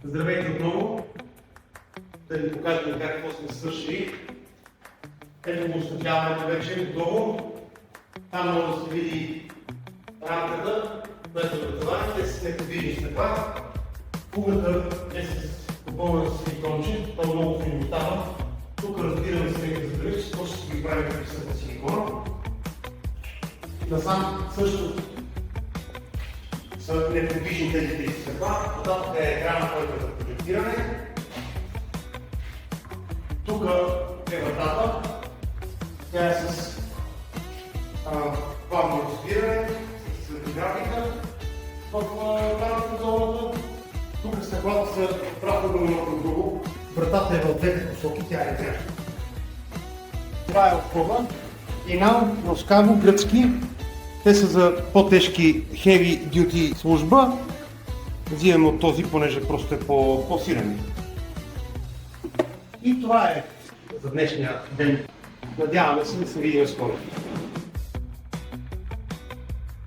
Здравейте отново! Да ви покажем какво сме свършили. Ето го осветляването вече готово. Там може да се види рамката, която е въртована, те са неподвижни стъкла. Фугата е попълнена с силиконче, то много филм става. Тук разбираме се нека за дали, че точно ще ги правим като са силикона. Насам също са неподвижни тези стъкла. Потатък е екрана, който е за проектиране. Тук е вратата. Тя е с плавно разбиране, с графика в рамката зоната. Тук стъклата са правилно едно към друго. Вратата е в двете посоки, тя е грешна. Това е отхода. Инал, Роскаво, гръцки. Те са за по-тежки heavy duty служба. Взимаме от този, понеже просто е по-силен. И това е за днешния ден. Надяваме се да се видим скоро.